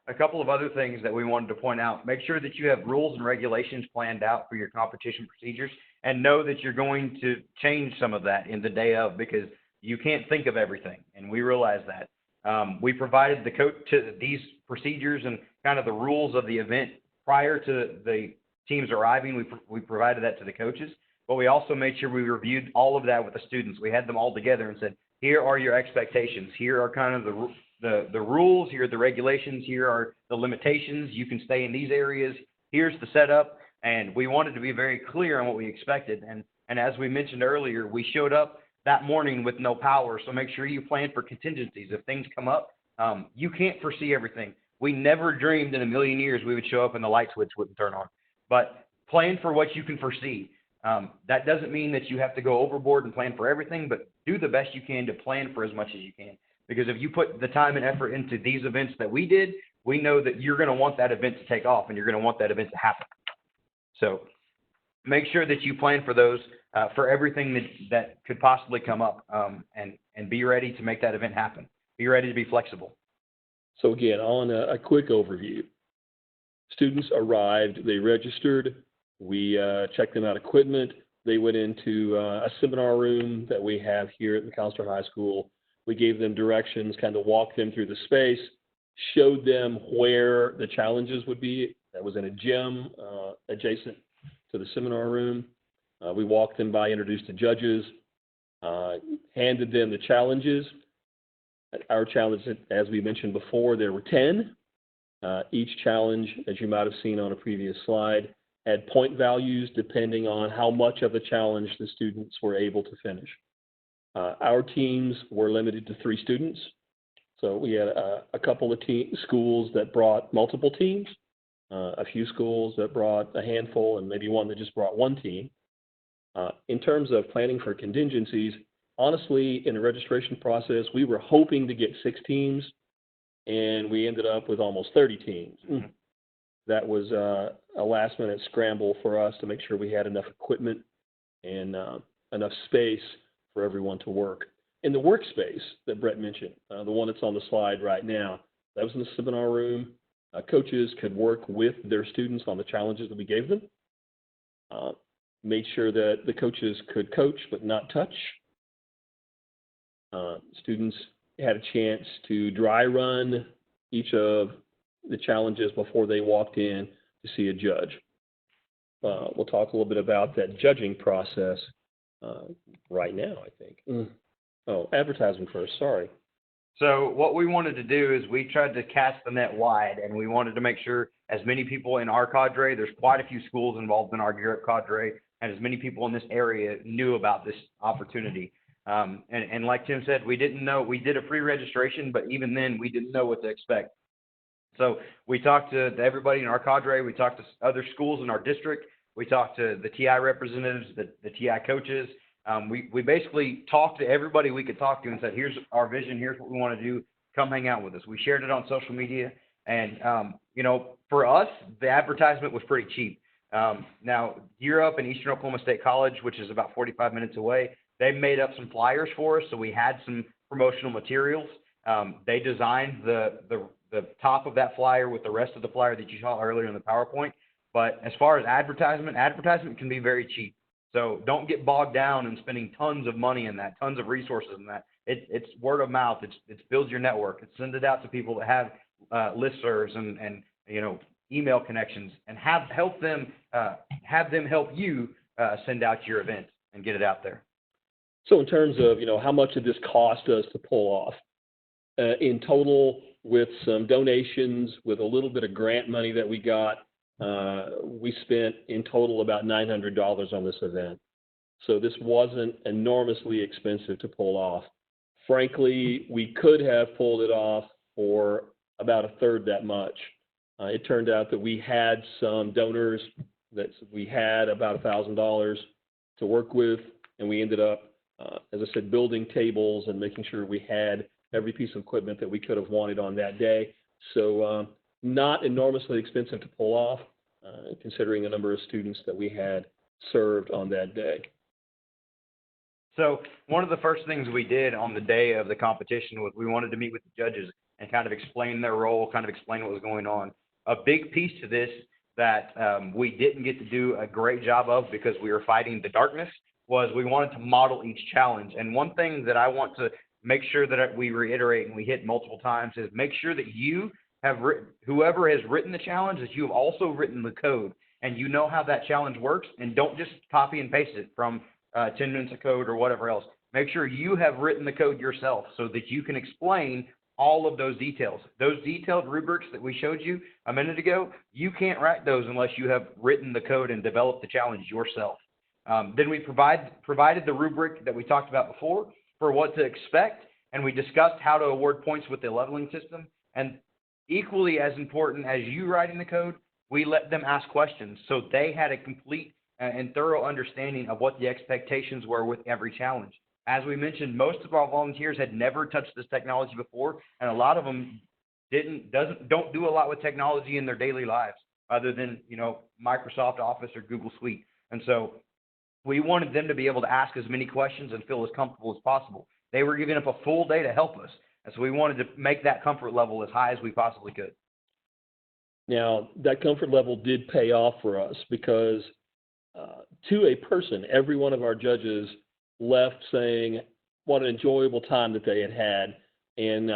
a couple of other things that we wanted to point out. Make sure that you have rules and regulations planned out for your competition procedures, and know that you're going to change some of that in the day of, because you can't think of everything, and we realize that. We provided the coach to these procedures and kind of the rules of the event prior to the teams arriving. We provided that to the coaches, but we also made sure we reviewed all of that with the students. We had them all together and said, here are your expectations. Here are kind of the rules. Here are the regulations. Here are the limitations. You can stay in these areas. Here's the setup. And we wanted to be very clear on what we expected. And as we mentioned earlier, we showed up that morning with no power. So make sure you plan for contingencies. If things come up, you can't foresee everything. We never dreamed in a million years we would show up and the light switch wouldn't turn on. But plan for what you can foresee. That doesn't mean that you have to go overboard and plan for everything, but do the best you can to plan for as much as you can. Because if you put the time and effort into these events that we did, we know that you're going to want that event to take off and you're going to want that event to happen. So make sure that you plan for those, for everything that could possibly come up, and be ready to make that event happen. Be ready to be flexible. So again, on a quick overview, students arrived, they registered, we checked them out equipment, they went into a seminar room that we have here at McAlester High School. We gave them directions, kind of walked them through the space, showed them where the challenges would be. That was in a gym adjacent to the seminar room. We walked them by, introduced the judges, handed them the challenges. Our challenges, as we mentioned before, there were 10. Each challenge, as you might have seen on a previous slide, had point values depending on how much of the challenge the students were able to finish. Our teams were limited to 3 students. So we had a couple of schools that brought multiple teams, a few schools that brought a handful, and maybe one that just brought 1 team. In terms of planning for contingencies, honestly, in the registration process, we were hoping to get 6 teams, and we ended up with almost 30 teams. Mm-hmm. That was a last-minute scramble for us to make sure we had enough equipment and enough space for everyone to work. In the workspace that Brett mentioned, the one that's on the slide right now, that was in the seminar room. Coaches could work with their students on the challenges that we gave them. Made sure that the coaches could coach but not touch. Students had a chance to dry run each of the challenges before they walked in to see a judge. We'll talk a little bit about that judging process right now, I think. Oh, advertising first. Sorry. So what we wanted to do is we tried to cast the net wide, and we wanted to make sure as many people in our cadre, there's quite a few schools involved in our Gear Up cadre, and as many people in this area knew about this opportunity. And like Tim said, we didn't know, we did a pre-registration, but even then we didn't know what to expect. So we talked to everybody in our cadre. We talked to other schools in our district. We talked to the TI representatives, the TI coaches. We basically talked to everybody we could talk to and said, here's our vision. Here's what we want to do. Come hang out with us. We shared it on social media. And, for us, the advertisement was pretty cheap. Now, Gear Up in Eastern Oklahoma State College, which is about 45 minutes away, they made up some flyers for us. So we had some promotional materials. They designed the top of that flyer with the rest of the flyer that you saw earlier in the PowerPoint. But as far as advertisement can be very cheap. So don't get bogged down in spending tons of money in that, tons of resources in that. It's word of mouth. It's build your network. It's send it out to people that have listservs and email connections, and have them help you send out your event and get it out there. So in terms of, how much did this cost us to pull off? In total, with some donations, with a little bit of grant money that we got, we spent in total about $900 on this event. So this wasn't enormously expensive to pull off. Frankly, we could have pulled it off for about a third that much. It turned out that we had some donors that we had about $1,000 to work with, and we ended up, as I said, building tables and making sure we had every piece of equipment that we could have wanted on that day. So not enormously expensive to pull off, considering the number of students that we had served on that day. So one of the first things we did on the day of the competition was we wanted to meet with the judges and kind of explain their role, kind of explain what was going on. A big piece to this that we didn't get to do a great job of because we were fighting the darkness was we wanted to model each challenge. And one thing that I want to make sure that we reiterate and we hit multiple times is make sure that you have whoever has written the challenge, that you have also written the code and you know how that challenge works, and don't just copy and paste it from 10 minutes of code or whatever else. Make sure you have written the code yourself so that you can explain all of those details. Those detailed rubrics that we showed you a minute ago, you can't write those unless you have written the code and developed the challenge yourself. Then we provided the rubric that we talked about before for what to expect, and we discussed how to award points with the leveling system. And equally as important as you writing the code, we let them ask questions so they had a complete and thorough understanding of what the expectations were with every challenge. As we mentioned, most of our volunteers had never touched this technology before, and a lot of them don't do a lot with technology in their daily lives other than, Microsoft Office or Google Suite. And so we wanted them to be able to ask as many questions and feel as comfortable as possible. They were giving up a full day to help us, and so we wanted to make that comfort level as high as we possibly could. Now, that comfort level did pay off for us because to a person, every one of our judges left saying what an enjoyable time that they had had, and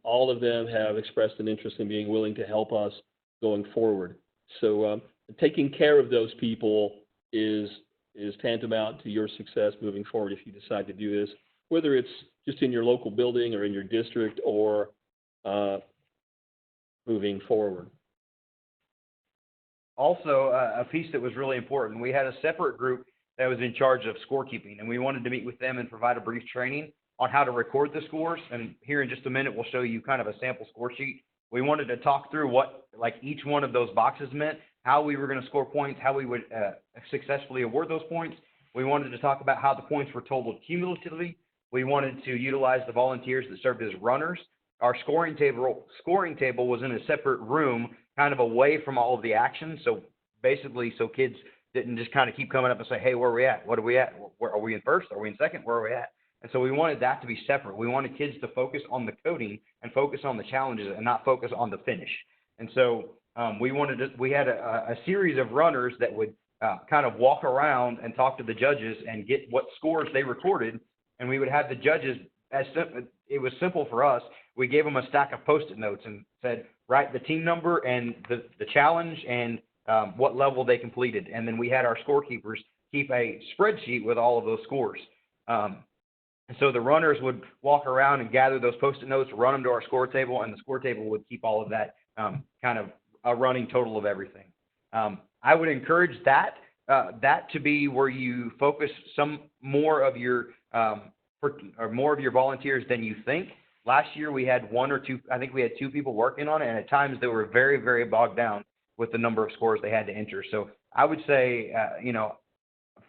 all of them have expressed an interest in being willing to help us going forward. So taking care of those people is tantamount to your success moving forward if you decide to do this, whether it's just in your local building or in your district or moving forward. Also, a piece that was really important, we had a separate group that was in charge of scorekeeping, and we wanted to meet with them and provide a brief training on how to record the scores. And here in just a minute, we'll show you kind of a sample score sheet. We wanted to talk through what each one of those boxes meant, how we were going to score points, how we would successfully award those points. We wanted to talk about how the points were totaled cumulatively. We wanted to utilize the volunteers that served as runners. Our scoring table was in a separate room, kind of away from all of the action. So basically, so kids didn't just kind of keep coming up and say, hey, where are we at? What are we at? Where, are we in first? Are we in second? Where are we at? And so we wanted that to be separate. We wanted kids to focus on the coding and focus on the challenges and not focus on the finish. And so we had a series of runners that would kind of walk around and talk to the judges and get what scores they recorded. And we would have the judges, it was simple for us. We gave them a stack of Post-it notes and said, write the team number and the challenge and what level they completed. And then we had our scorekeepers keep a spreadsheet with all of those scores. And so the runners would walk around and gather those Post-it notes, run them to our score table, and the score table would keep all of that kind of a running total of everything. I would encourage that to be where you focus some more of your more of your volunteers than you think. Last year we had one or two, I think we had two people working on it, and at times they were very, very bogged down with the number of scores they had to enter. So I would say,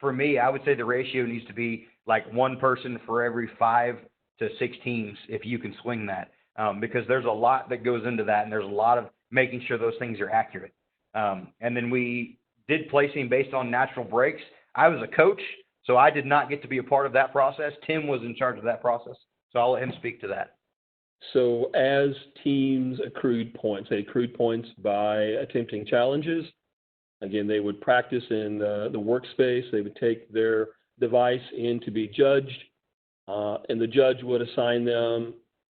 for me, I would say the ratio needs to be like one person for every 5 to 6 teams if you can swing that, because there's a lot that goes into that, and there's a lot of making sure those things are accurate. And then we did placing based on natural breaks. I was a coach, so I did not get to be a part of that process. Tim was in charge of that process, so I'll let him speak to that. So as teams accrued points, they accrued points by attempting challenges. Again, they would practice in the workspace. They would take their device in to be judged, and the judge would assign them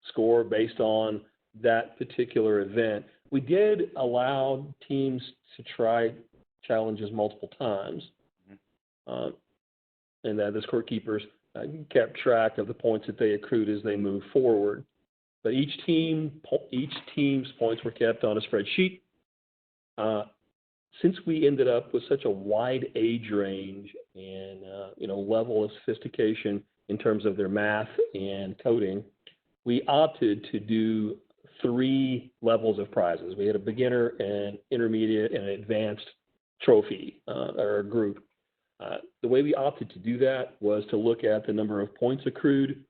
score based on that particular event. We did allow teams to try challenges multiple times, and that the scorekeepers kept track of the points that they accrued as they moved forward. But each team's points were kept on a spreadsheet. Since we ended up with such a wide age range and level of sophistication in terms of their math and coding, we opted to do 3 levels of prizes. We had a beginner, an intermediate, and an advanced trophy or group. The way we opted to do that was to look at the number of points accrued,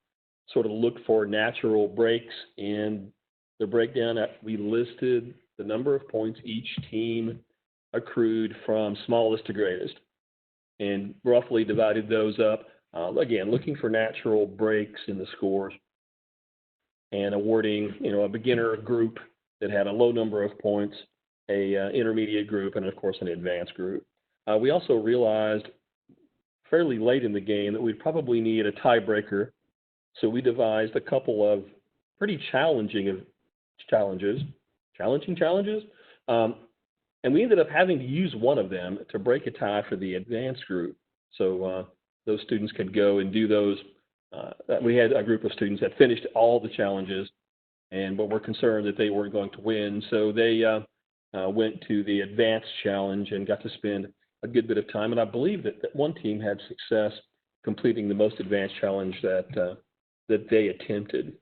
sort of look for natural breaks in the breakdown. We listed the number of points each team accrued from smallest to greatest and roughly divided those up, again, looking for natural breaks in the scores and awarding, a beginner group that had a low number of points, a intermediate group, and of course an advanced group. We also realized fairly late in the game that we'd probably need a tiebreaker, so we devised a couple of pretty challenging challenges, and we ended up having to use one of them to break a tie for the advanced group. So those students could go and do those. We had a group of students that finished all the challenges, but were concerned that they weren't going to win. So they went to the advanced challenge and got to spend a good bit of time. And I believe that one team had success completing the most advanced challenge that they attempted.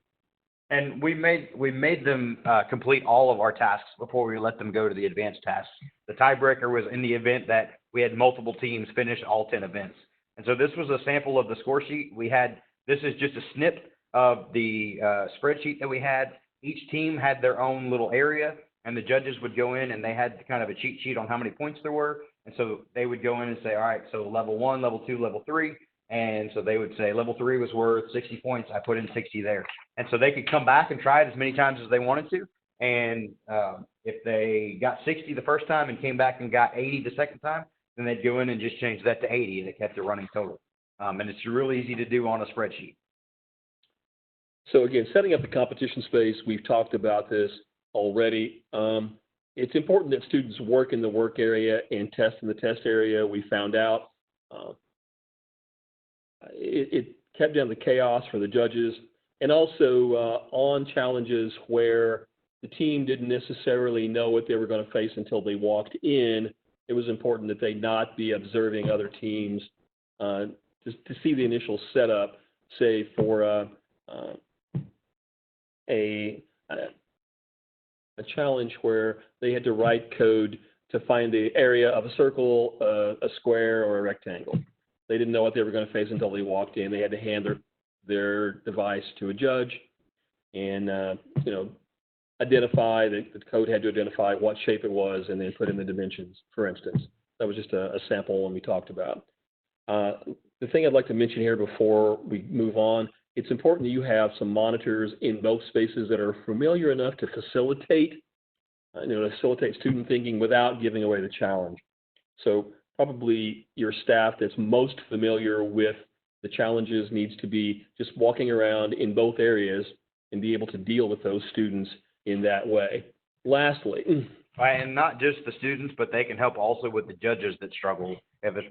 And we made them complete all of our tasks before we let them go to the advanced tasks. The tiebreaker was in the event that we had multiple teams finish all 10 events. And so this was a sample of the score sheet. This is just a snip of the spreadsheet that we had. Each team had their own little area, and the judges would go in and they had kind of a cheat sheet on how many points there were. And so they would go in and say, all right, so level 1, level 2, level 3. And so they would say level 3 was worth 60 points. I put in 60 there. And so they could come back and try it as many times as they wanted to. And if they got 60 the first time and came back and got 80 the second time, then they'd go in and just change that to 80, and it kept the running total. And it's really easy to do on a spreadsheet. So again, setting up the competition space, we've talked about this already. It's important that students work in the work area and test in the test area. We found out it kept down the chaos for the judges, and also on challenges where the team didn't necessarily know what they were going to face until they walked in. It was important that they not be observing other teams to see the initial setup, say for a challenge where they had to write code to find the area of a circle, a square, or a rectangle. They didn't know what they were going to face until they walked in. They had to hand their device to a judge and identify the code had to identify what shape it was and then put in the dimensions, for instance. That was just a sample one we talked about. The thing I'd like to mention here before we move on, it's important that you have some monitors in both spaces that are familiar enough to facilitate student thinking without giving away the challenge. So probably your staff that's most familiar with the challenges needs to be just walking around in both areas and be able to deal with those students in that way. Lastly, and not just the students, but they can help also with the judges that struggle. If a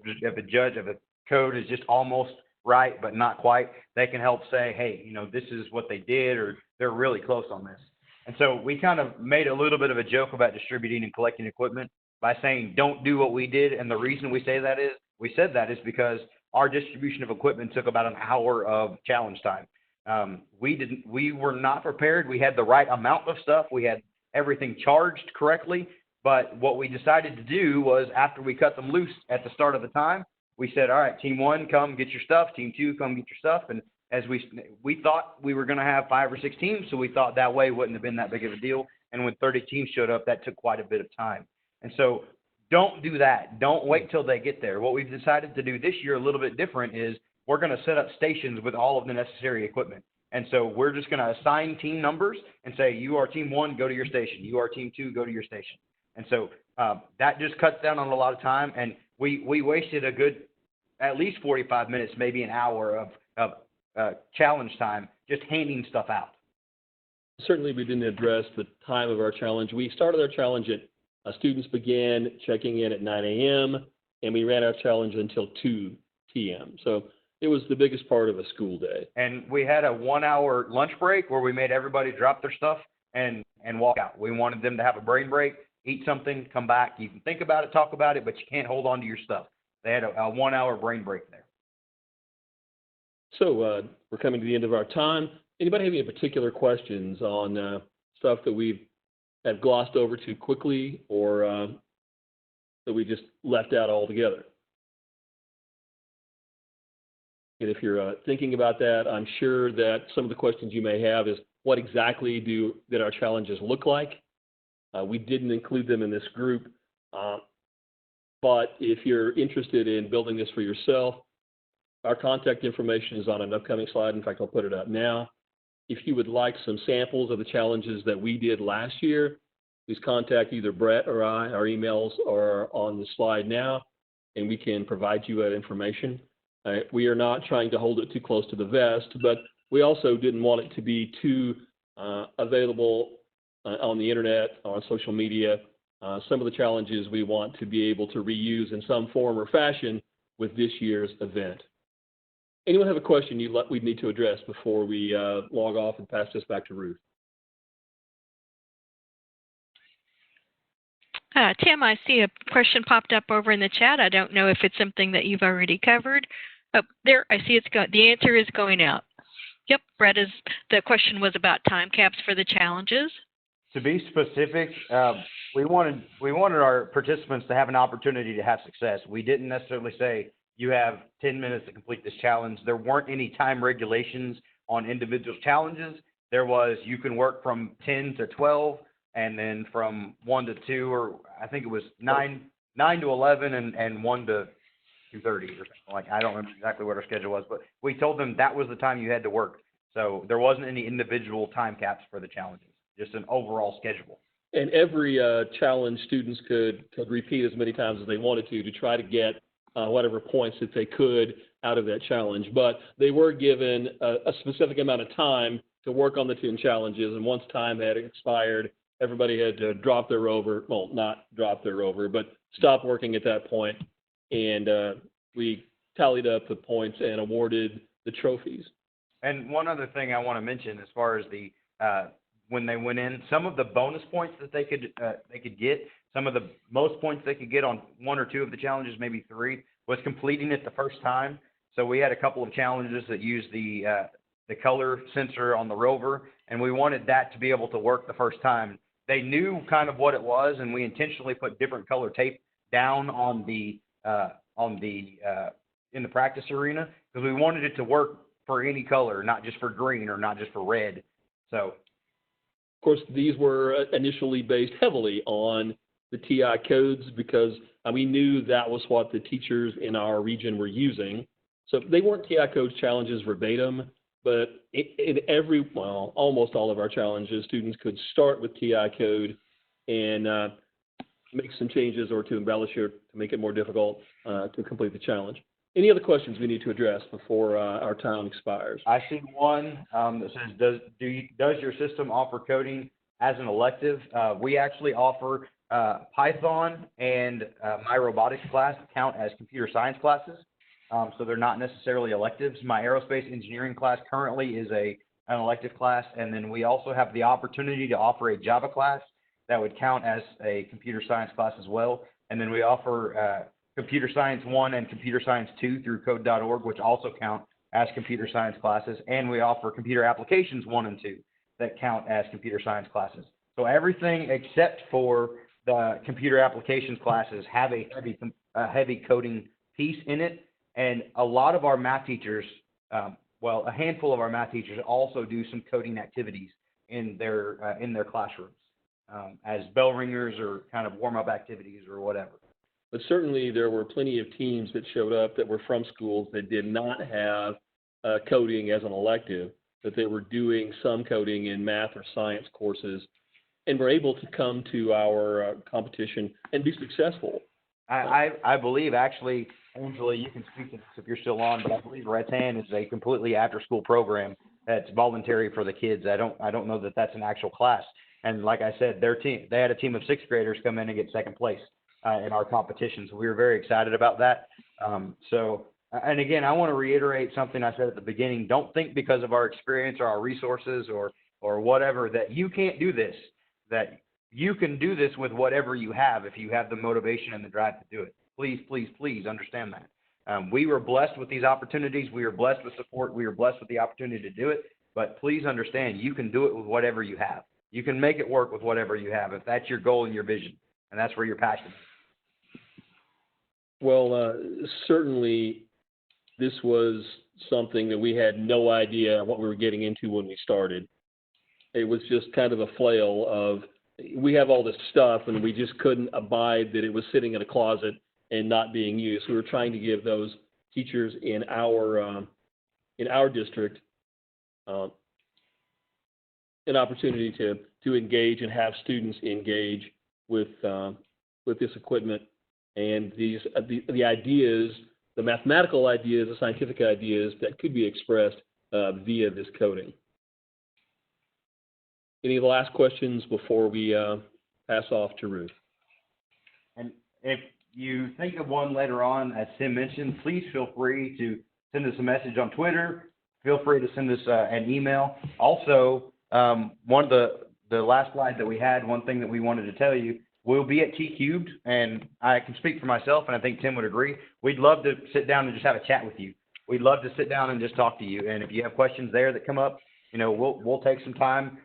code is just almost right, but not quite. They can help say, hey, this is what they did, or they're really close on this. And so we kind of made a little bit of a joke about distributing and collecting equipment by saying, don't do what we did. And the reason we said that is because our distribution of equipment took about an hour of challenge time. We were not prepared. We had the right amount of stuff. We had everything charged correctly. But what we decided to do was, after we cut them loose at the start of the time, we said, all right, team 1, come get your stuff. Team 2, come get your stuff. And as we thought we were going to have 5 or 6 teams, so we thought that way wouldn't have been that big of a deal. And when 30 teams showed up, that took quite a bit of time. And so don't do that. Don't wait till they get there. What we've decided to do this year, a little bit different, is we're going to set up stations with all of the necessary equipment. And so we're just going to assign team numbers and say, you are team 1, go to your station. You are team 2, go to your station. And so that just cuts down on a lot of time. And we wasted a good at least 45 minutes, maybe an hour of challenge time, just handing stuff out. Certainly, we didn't address the time of our challenge. We started our challenge at students began checking in at 9 a.m., and we ran our challenge until 2 p.m. So it was the biggest part of a school day. And we had a 1-hour lunch break where we made everybody drop their stuff and walk out. We wanted them to have a brain break, eat something, come back. You can think about it, talk about it, but you can't hold on to your stuff. They had a 1-hour brain break there. So we're coming to the end of our time. Anybody have any particular questions on stuff that we have glossed over too quickly, or that we just left out altogether? And if you're thinking about that, I'm sure that some of the questions you may have is, what exactly did our challenges look like? We didn't include them in this group, but if you're interested in building this for yourself, our contact information is on an upcoming slide. In fact, I'll put it up now. If you would like some samples of the challenges that we did last year, please contact either Brett or I. Our emails are on the slide now, and we can provide you that information. We are not trying to hold it too close to the vest, but we also didn't want it to be too available on the internet, on social media. Some of the challenges we want to be able to reuse in some form or fashion with this year's event. Anyone have a question we'd need to address before we log off and pass this back to Ruth? Tim, I see a question popped up over in the chat. I don't know if it's something that you've already covered. Oh, there, I see the answer is going out. Yep, Brett, the question was about time caps for the challenges. To be specific, we wanted our participants to have an opportunity to have success. We didn't necessarily say, you have 10 minutes to complete this challenge. There weren't any time regulations on individual challenges. There was, you can work from 10 to 12, and then from 1 to 2, or I think it was 9 to 11, and 1 to 2:30 or something. Like, I don't remember exactly what our schedule was, but we told them that was the time you had to work. So there wasn't any individual time caps for the challenges, just an overall schedule. And every challenge, students could repeat as many times as they wanted to try to get whatever points that they could out of that challenge. But they were given a specific amount of time to work on the 10 challenges, and once time had expired, everybody had to drop their rover, well, not drop their rover, but stop working at that point, and we tallied up the points and awarded the trophies. And one other thing I want to mention, as far as the when they went in, some of the bonus points that they could get, some of the most points they could get on 1 or 2 of the challenges, maybe 3, was completing it the first time. So we had a couple of challenges that used the color sensor on the rover, and we wanted that to be able to work the first time. They knew kind of what it was, and we intentionally put different color tape down on the in the practice arena, because we wanted it to work for any color, not just for green or not just for red. So, of course, these were initially based heavily on the TI codes, because we knew that was what the teachers in our region were using. So they weren't TI codes challenges verbatim, but in almost all of our challenges, students could start with TI code and make some changes or to embellish it to make it more difficult to complete the challenge. Any other questions we need to address before our time expires? I see one that says, does your system offer coding as an elective? We actually offer Python and my robotics class count as computer science classes. so they're not necessarily electives. My aerospace engineering class currently is an elective class, and then we also have the opportunity to offer a Java class that would count as a computer science class as well. And then we offer Computer Science 1 and Computer Science 2 through code.org, which also count as computer science classes. And we offer Computer Applications 1 and 2 that count as computer science classes. So everything except for the computer applications classes have a heavy coding piece in it. And a lot of our math teachers, a handful of our math teachers also do some coding activities in their classrooms as bell ringers or kind of warm-up activities or whatever. But certainly there were plenty of teams that showed up that were from schools that did not have coding as an elective, that they were doing some coding in math or science courses, and were able to come to our competition and be successful. I believe, actually, Angela, you can speak to this if you're still on, but I believe Rattan is a completely after-school program that's voluntary for the kids. I don't know that that's an actual class. And like I said, they had a team of sixth graders come in and get second place in our competition. So we were very excited about that. And again, I want to reiterate something I said at the beginning. Don't think because of our experience or our resources or whatever that you can't do this, that you can do this with whatever you have if you have the motivation and the drive to do it. Please, please, please understand that. We were blessed with these opportunities. We were blessed with support. We were blessed with the opportunity to do it. But please understand, you can do it with whatever you have. You can make it work with whatever you have if that's your goal and your vision, and that's where you're passionate. Well, certainly this was something that we had no idea what we were getting into when we started. It was just kind of a flail of, we have all this stuff and we just couldn't abide that it was sitting in a closet and not being used. We were trying to give those teachers in our district an opportunity to engage and have students engage with this equipment and the ideas, the mathematical ideas, the scientific ideas that could be expressed via this coding. Any of the last questions before we pass off to Ruth? And if you think of one later on, as Tim mentioned, please feel free to send us a message on Twitter. Feel free to send us an email. Also, one of the last slides that we had, one thing that we wanted to tell you, we'll be at T-Cubed, and I can speak for myself, and I think Tim would agree. We'd love to sit down and just have a chat with you. We'd love to sit down and just talk to you. And if you have questions there that come up, we'll take some time,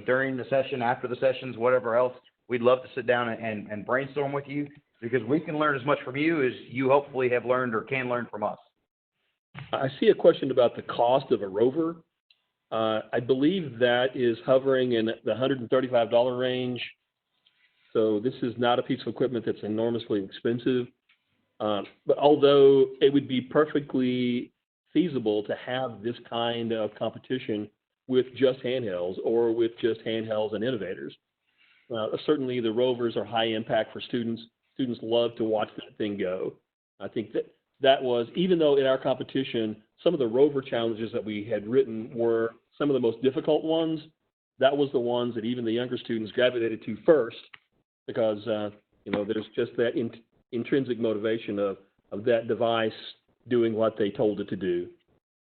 during the session, after the sessions, whatever else. We'd love to sit down and brainstorm with you, because we can learn as much from you as you hopefully have learned or can learn from us. I see a question about the cost of a rover. I believe that is hovering in the $135 range. So this is not a piece of equipment that's enormously expensive. But although it would be perfectly feasible to have this kind of competition with just handhelds or with just handhelds and innovators, certainly the rovers are high impact for students. Students love to watch that thing go. I think that was, even though in our competition, some of the rover challenges that we had written were some of the most difficult ones, that was the ones that even the younger students gravitated to first, because there's just that intrinsic motivation of that device doing what they told it to do.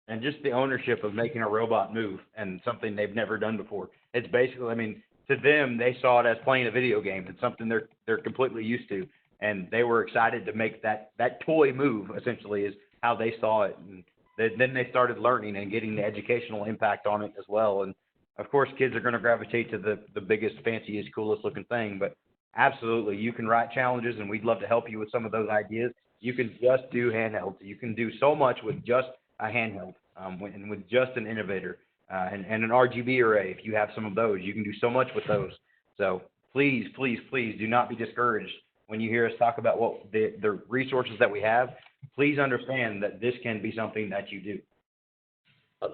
And just the ownership of making a robot move and something they've never done before. It's basically, to them, they saw it as playing a video game. It's something they're completely used to. And they were excited to make that toy move, essentially, is how they saw it. And then they started learning and getting the educational impact on it as well. And, of course, kids are going to gravitate to the biggest, fanciest, coolest-looking thing. But absolutely, you can write challenges, and we'd love to help you with some of those ideas. You can just do handhelds. You can do so much with just a handheld and with just an innovator and an RGB array. If you have some of those, you can do so much with those. So please, please, please do not be discouraged when you hear us talk about what the resources that we have. Please understand that this can be something that you do.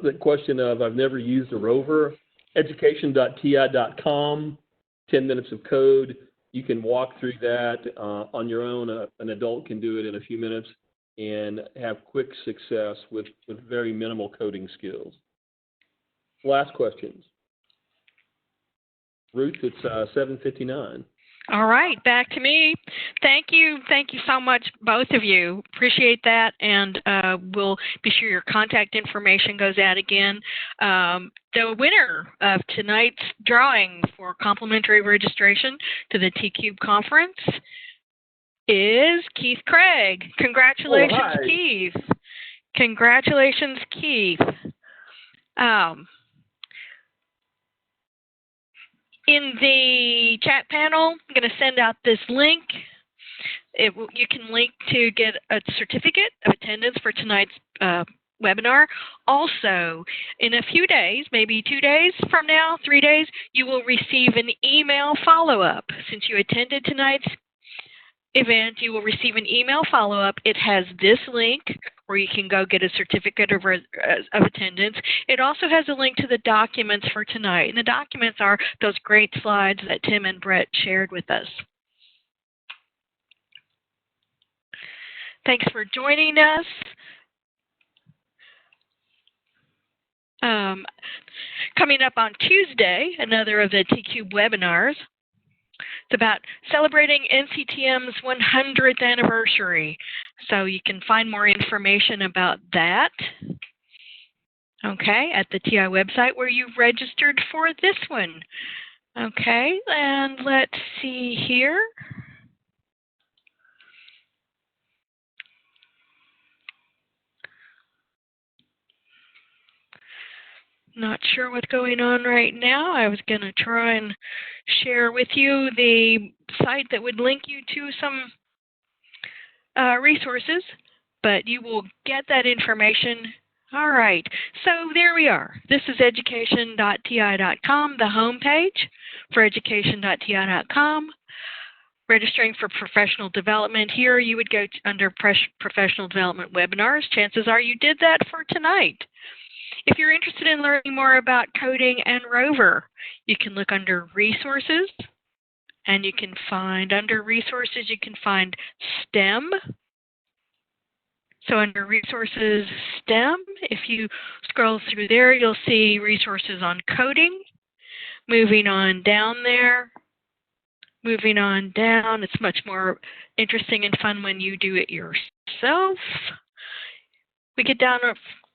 The question of, I've never used a rover, education.ti.com, 10 minutes of code. You can walk through that on your own. An adult can do it in a few minutes and have quick success with very minimal coding skills. Last questions. Ruth, it's 7:59. All right, back to me. Thank you so much, both of you. Appreciate that, and we'll be sure your contact information goes out again. The winner of tonight's drawing for complimentary registration to the T-Cube conference is Keith Craig. Congratulations, Oh, hi. Keith. Congratulations, Keith. In the chat panel, I'm going to send out this link. You can link to get a certificate of attendance for tonight's webinar. Also, in a few days, maybe 2 days from now, 3 days, you will receive an email follow-up. Since you attended tonight's event, you will receive an email follow-up. It has this link where you can go get a certificate of attendance. It also has a link to the documents for tonight. And the documents are those great slides that Tim and Brett shared with us. Thanks for joining us. Coming up on Tuesday, another of the T-Cube webinars. It's about celebrating NCTM's 100th anniversary. So you can find more information about that, okay, at the TI website where you've registered for this one. Okay, and let's see here. Not sure what's going on right now. I was going to try and share with you the site that would link you to some resources, but you will get that information. All right, so there we are. This is education.ti.com, the home page for education.ti.com. Registering for professional development. Here you would go under professional development webinars. Chances are you did that for tonight. If you're interested in learning more about coding and Rover, you can look under resources, and you can find under resources, you can find STEM. So under resources STEM, if you scroll through there, you'll see resources on coding. Moving on down there, moving on down, it's much more interesting and fun when you do it yourself. We get down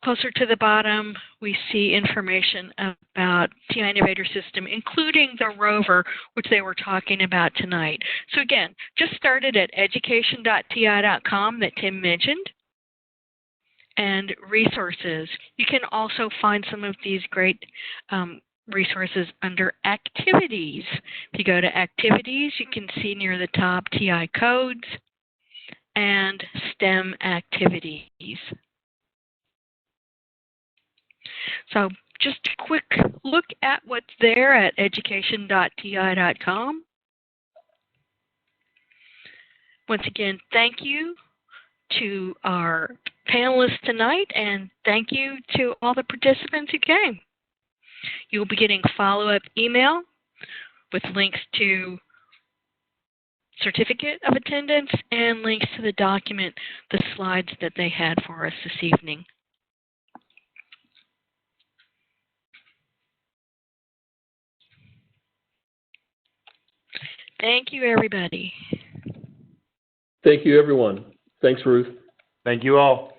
closer to the bottom, we see information about TI Innovator System, including the Rover, which they were talking about tonight. So again, just started at education.ti.com that Tim mentioned, and resources. You can also find some of these great resources under activities. If you go to activities, you can see near the top TI codes and STEM activities. So just a quick look at what's there at education.ti.com. Once again, thank you to our panelists tonight, and thank you to all the participants who came. You'll be getting follow-up email with links to certificate of attendance and links to the document, the slides that they had for us this evening. Thank you, everybody. Thank you, everyone. Thanks, Ruth. Thank you all.